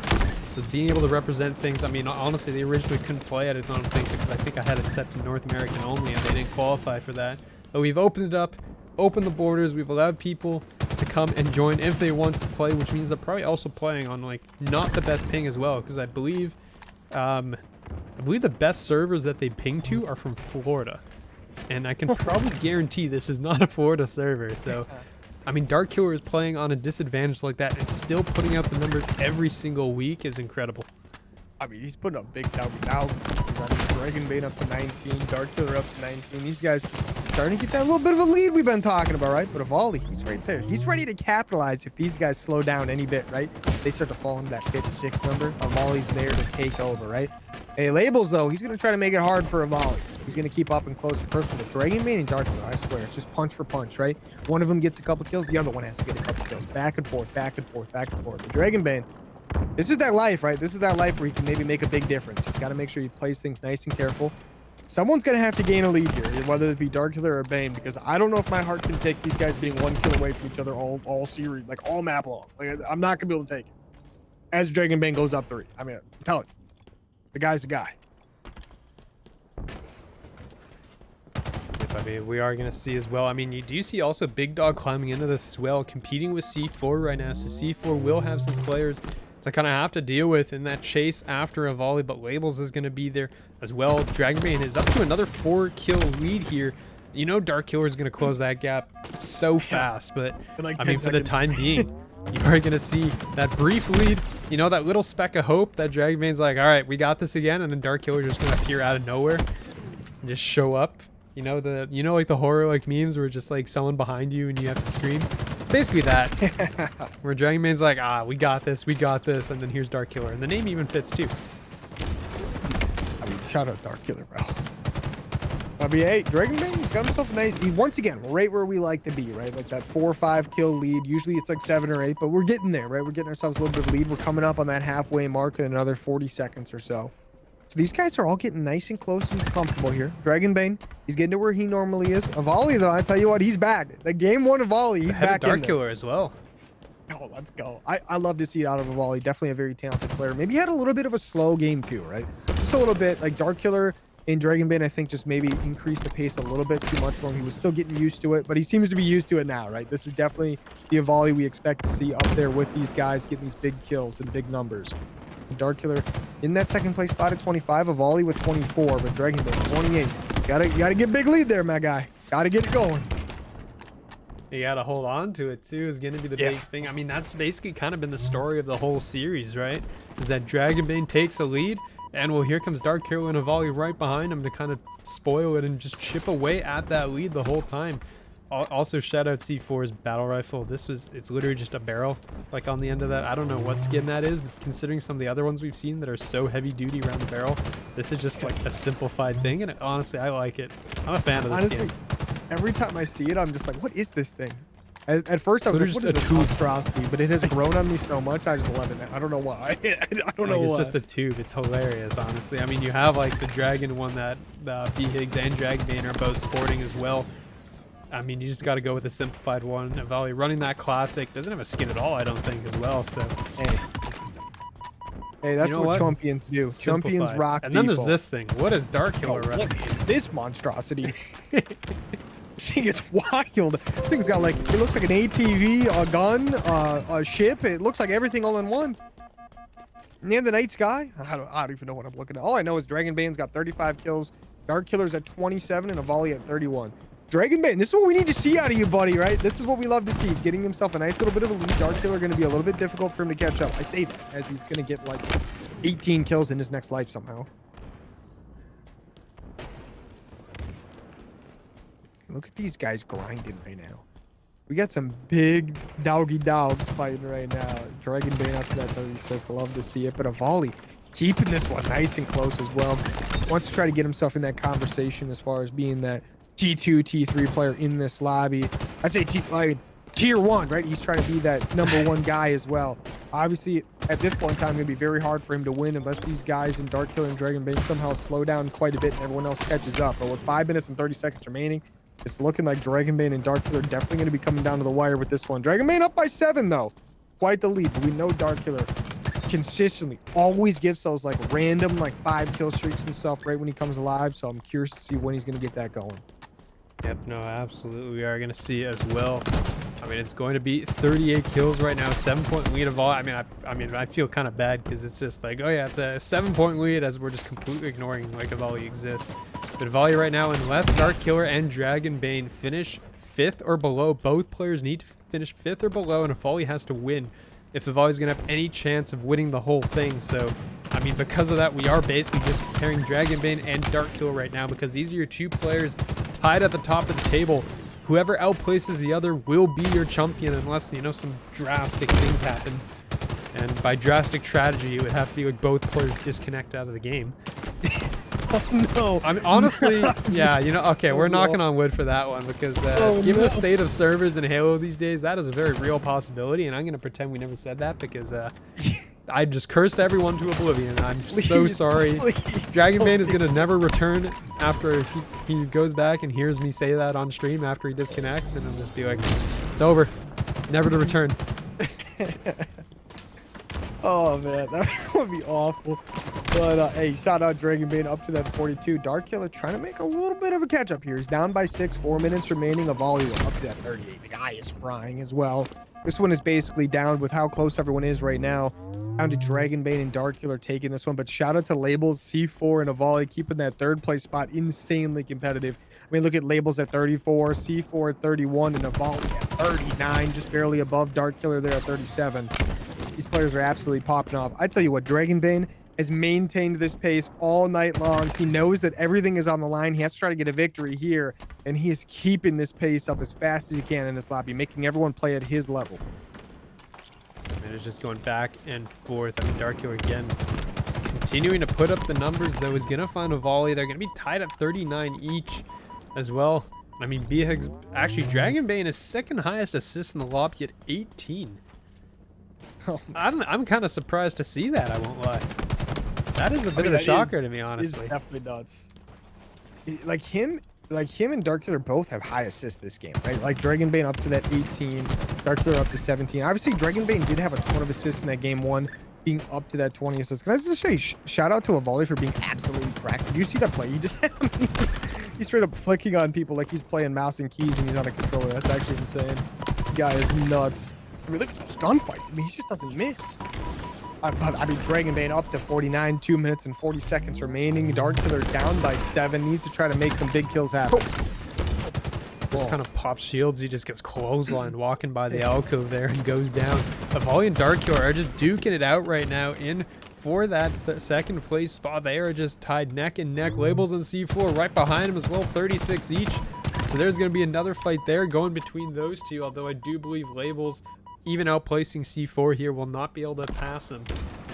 [SPEAKER 1] So being able to represent things, I mean, honestly, they originally couldn't play at it, I don't think, because I think I had it set to North American only, and they didn't qualify for that. But we've opened it up, opened the borders, we've allowed people to come and join if they want to play, which means they're probably also playing on, like, not the best ping as well, because I believe the best servers that they ping to are from Florida. And I can probably guarantee this is not a Florida server. So, I mean, DARKILLER is playing on a disadvantage like that and still putting out the numbers every single week is incredible.
[SPEAKER 2] I mean, he's putting up big W now. Dragonbane up to 19, DARKILLER up to 19. These guys starting to get that little bit of a lead we've been talking about, right? But iAlvali, he's right there. He's ready to capitalize if these guys slow down any bit, right? They start to fall into that 5th-6th number. iAlvali's there to take over, right? Hey, Labels, though, he's going to try to make it hard for iAlvali. He's going to keep up and close and personal. But Dragonbane and DARKILLER, I swear, it's just punch for punch, right? One of them gets a couple kills, the other one has to get a couple kills. Back and forth, back and forth, back and forth. But Dragonbane, this is that life, right? This is that life where he can maybe make a big difference. He's got to make sure he plays things nice and careful. Someone's going to have to gain a lead here, whether it be DARKILLER or Bane, because I don't know if my heart can take these guys being 1 kill away from each other all series, like all map long. Like, I'm not going to be able to take it. As Dragonbane goes up 3. I mean, tell it. The guy's a guy.
[SPEAKER 1] I mean, we are going to see as well. I mean, you do see also Big Dog climbing into this as well, competing with C4 right now. So C4 will have some players to kind of have to deal with in that chase after iAlvali, but Labels is going to be there as well. Dragonbane is up to another 4-kill lead here. You know DARKILLER is going to close that gap so fast, but like I mean, for the time being, you are going to see that brief lead, you know, that little speck of hope that Dragonbane's like, all right, we got this again, and then DARKILLER just going to appear out of nowhere and just show up. You know, like the horror like memes where just like someone behind you and you have to scream. It's basically that. Where Dragonbane's like, we got this, and then here's DARKILLER, and the name even fits too.
[SPEAKER 2] I mean, shout out DARKILLER, bro. I mean, hey, Dragonbane got himself a nice. Once again, right where we like to be, right? Like that 4 or 5 kill lead. Usually it's like 7 or 8, but we're getting there, right? We're getting ourselves a little bit of lead. We're coming up on that halfway mark in another 40 seconds or so. So these guys are all getting nice and close and comfortable here. Dragonbane, he's getting to where he normally is. iAlvali, though, I tell you what, he's back. The game 1 iAlvali, he's back in
[SPEAKER 1] DARKILLER as well.
[SPEAKER 2] Oh, let's go. I love to see it out of iAlvali. Definitely a very talented player. Maybe he had a little bit of a slow game too, right? Just a little bit. Like DARKILLER and Dragonbane, I think just maybe increased the pace a little bit too much for him. He was still getting used to it, but he seems to be used to it now, right? This is definitely the iAlvali we expect to see up there with these guys getting these big kills and big numbers. DARKILLER in that 2nd place spot at 25, iAlvali with 24, but Dragonbane 28. Gotta get big lead there, my guy. Gotta get it going.
[SPEAKER 1] You gotta hold on to it too, is gonna be the big thing. I mean, that's basically kind of been the story of the whole series, right? Is that Dragonbane takes a lead, and well, here comes DARKILLER and iAlvali right behind him to kind of spoil it and just chip away at that lead the whole time. Also, shout out C4's battle rifle. It's literally just a barrel like on the end of that. I don't know what skin that is, but considering some of the other ones we've seen that are so heavy duty around the barrel, this is just like a simplified thing, and honestly, I like it. I'm a fan of this skin.
[SPEAKER 2] Every time I see it, I'm just like, what is this thing? At first I was like, what is this monstrosity? But it has grown on me so much, I just love it now. I don't know why. I don't know why.
[SPEAKER 1] It's just a tube. It's hilarious, honestly. I mean, you have like the dragon one that B-Higgs and Dragonbane are both sporting as well. I mean, you just got to go with the simplified one. iAlvali running that classic. Doesn't have a skin at all, I don't think, as well. So,
[SPEAKER 2] hey, that's what champions do. Champions rock.
[SPEAKER 1] And then there's this thing. What is DARKILLER running?
[SPEAKER 2] What is this monstrosity? This thing is wild. This thing's got like, it looks like an ATV, a gun, a ship. It looks like everything all in one. And the night sky. I don't even know what I'm looking at. All I know is Dragonbane's got 35 kills. DARKILLER's at 27 and iAlvali at 31. Dragon Bane, this is what we need to see out of you, buddy, right? This is what we love to see. He's getting himself a nice little bit of a lead. DARKILLER going to be a little bit difficult for him to catch up. I say that as he's going to get like 18 kills in his next life somehow. Look at these guys grinding right now. We got some big doggy dogs fighting right now. Dragon Bane up to that 36. Love to see it. But iAlvali keeping this one nice and close as well. Wants to try to get himself in that conversation as far as being that T2, T3 player in this lobby. I say tier 1, right? He's trying to be that #1 guy as well. Obviously, at this point in time, it's going to be very hard for him to win unless these guys in DARKILLER and Dragon Bane somehow slow down quite a bit and everyone else catches up. But with 5 minutes and 30 seconds remaining, it's looking like Dragon Bane and DARKILLER are definitely going to be coming down to the wire with this one. Dragon Bane up by 7, though. Quite the lead. But we know DARKILLER consistently always gives those like random like 5 kill streaks and stuff right when he comes alive. So I'm curious to see when he's going to get that going.
[SPEAKER 1] Yep, no, absolutely. We are going to see as well. I mean, it's going to be 38 kills right now, 7-point lead of all. I mean, I feel kind of bad because it's just like, oh yeah, it's a 7-point lead as we're just completely ignoring like iAlvali exists. But iAlvali right now, unless DARKILLER and Dragon Bane finish 5th or below, both players need to finish 5th or below, and iAlvali has to win if iAlvali's going to have any chance of winning the whole thing. So, I mean, because of that, we are basically just comparing Dragon Bane and DARKILLER right now because these are your 2 players tied at the top of the table. Whoever outplaces the other will be your champion unless, you know, some drastic things happen. And by drastic strategy, it would have to be like both players disconnect out of the game.
[SPEAKER 2] Oh, no.
[SPEAKER 1] I mean, honestly, yeah, you know, okay, we're knocking on wood for that one because given the state of servers in Halo these days, that is a very real possibility, and I'm going to pretend we never said that because I just cursed everyone to oblivion. I'm so sorry. Dragon Bane is going to never return after he goes back and hears me say that on stream after he disconnects, and I'll just be like, it's over. Never to return.
[SPEAKER 2] Oh, man, that would be awful. But, hey, shout out Dragon Bane up to that 42. DARKILLER trying to make a little bit of a catch-up here. He's down by 6, 4 minutes remaining. iAlvali up to that 38. The guy is frying as well. This one is basically down with how close everyone is right now. Down to Dragon Bane and DARKILLER taking this one. But shout out to Labels, C4, and iAlvali keeping that 3rd place spot insanely competitive. I mean, look at Labels at 34, C4 at 31, and iAlvali at 39, just barely above DARKILLER there at 37. These players are absolutely popping off. I tell you what, Dragon Bane has maintained this pace all night long. He knows that everything is on the line. He has to try to get a victory here, and he is keeping this pace up as fast as he can in this lobby, making everyone play at his level.
[SPEAKER 1] And it's just going back and forth. I mean, DARKILLER again is continuing to put up the numbers, though. He's going to find iAlvali. They're going to be tied at 39 each as well. I mean, actually, Dragon Bane is 2nd highest assist in the lobby at 18. Oh, I'm kind of surprised to see that, I won't lie. That is a bit of a shocker to me, honestly.
[SPEAKER 2] Definitely nuts. Like him and DARKILLER both have high assists this game, right? Like Dragon Bane up to that 18, DARKILLER up to 17. Obviously, Dragon Bane did have a ton of assists in that game 1, being up to that 20 assists. Can I just say shout out to iAlvali for being absolutely cracked? Did you see that play? He just he's straight up flicking on people like he's playing mouse and keys and he's on a controller. That's actually insane. The guy is nuts. I mean, look at those gunfights. I mean, he just doesn't miss. I mean, Dragon Bane up to 49, 2 minutes and 40 seconds remaining. DARKILLER down by 7. Needs to try to make some big kills happen.
[SPEAKER 1] Just kind of pops shields. He just gets clotheslined walking by the alcove there and goes down. iAlvali and DARKILLER are just duking it out right now in for that 2nd place spot. They are just tied neck and neck. Labels and C4 right behind him as well, 36 each. So there's going to be another fight there going between those two, although I do believe Labels, even outplacing C4 here, will not be able to pass him.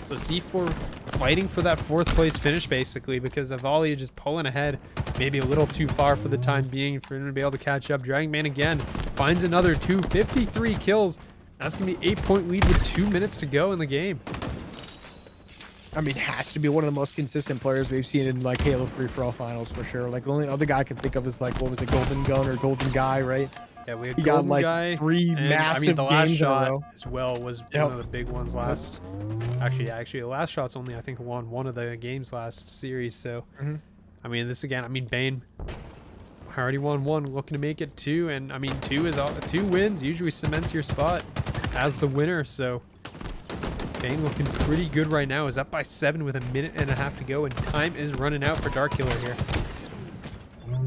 [SPEAKER 1] So C4 fighting for that 4th place finish basically because iAlvali is just pulling ahead, maybe a little too far for the time being for him to be able to catch up. Dragon Bane again finds another 53 kills. That's going to be 8-point lead with 2 minutes to go in the game.
[SPEAKER 2] I mean, has to be one of the most consistent players we've seen in like Halo Free-for-All finals for sure. Like the only other guy I could think of is like, what was it, Golden Gun or Golden Guy, right?
[SPEAKER 1] Yeah, we had
[SPEAKER 2] he
[SPEAKER 1] Golden
[SPEAKER 2] got like
[SPEAKER 1] Guy,
[SPEAKER 2] 3 massive
[SPEAKER 1] the last
[SPEAKER 2] games
[SPEAKER 1] shot
[SPEAKER 2] in a row.
[SPEAKER 1] as well was one of the big ones last. Actually, the last shot's only I think won one of the games last series. So, I mean, this again. I mean, Bane already won 1, looking to make it 2, and I mean 2 wins usually cements your spot as the winner. So, Bane looking pretty good right now. Is up by 7 with 1.5 minutes to go, and time is running out for DARKILLER here.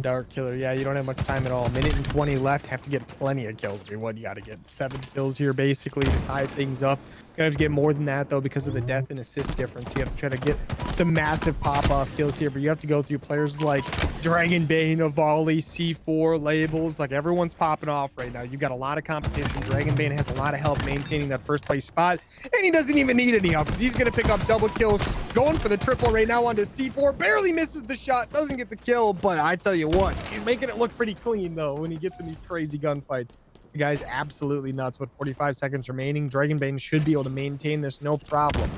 [SPEAKER 2] DARKILLER. Yeah, you don't have much time at all. 1:20 left. Have to get plenty of kills. I mean, what, you got to get 7 kills here basically to tie things up. You have to get more than that though because of the death and assist difference. You have to try to get some massive pop-off kills here, but you have to go through players like Dragonbane, iAlvali, C4, Labels. Like, everyone's popping off right now. You've got a lot of competition. Dragonbane has a lot of help maintaining that first place spot, and he doesn't even need any help because he's going to pick up double kills, going for the triple right now onto C4. Barely misses the shot, doesn't get the kill, but I tell you what, he's making it look pretty clean though when he gets in these crazy gunfights. The guy's absolutely nuts. With 45 seconds remaining, Dragonbane should be able to maintain this no problem.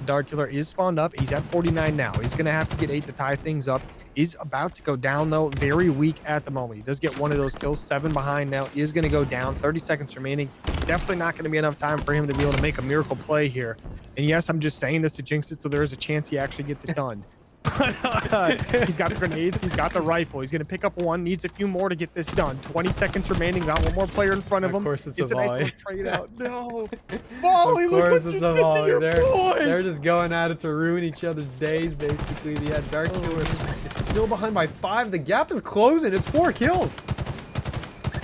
[SPEAKER 2] DARKILLER is spawned up. He's at 49 now. He's going to have to get 8 to tie things up. He's about to go down though. Very weak at the moment. He does get one of those kills. 7 behind now. He is going to go down. 30 seconds remaining. Definitely not going to be enough time for him to be able to make a miracle play here. And yes, I'm just saying this to jinx it, so there is a chance he actually gets it done. He's got the grenades, he's got the rifle, he's gonna pick up one, needs a few more to get this done. 20 seconds remaining, got one more player in front of him.
[SPEAKER 1] Of course, it's
[SPEAKER 2] a
[SPEAKER 1] a
[SPEAKER 2] nice
[SPEAKER 1] volley.
[SPEAKER 2] little trade out. No, volley,
[SPEAKER 1] Of
[SPEAKER 2] look
[SPEAKER 1] course,
[SPEAKER 2] what
[SPEAKER 1] it's
[SPEAKER 2] you
[SPEAKER 1] a
[SPEAKER 2] did to
[SPEAKER 1] volley.
[SPEAKER 2] your boy.
[SPEAKER 1] They're just going at it to ruin each other's days, basically. Yeah, DARKILLER is still behind by 5. The gap is closing. It's 4 kills.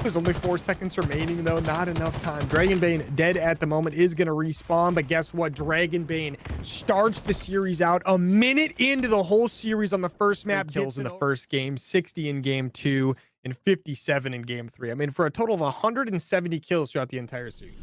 [SPEAKER 2] There's only 4 seconds remaining though, not enough time. Dragonbane dead at the moment, is gonna respawn, but guess what? Dragonbane starts the series out a minute into the whole series on the first map. Kills in the first game, 60 in game 2, and 57 in game 3. I mean, for a total of 170 kills throughout the entire series.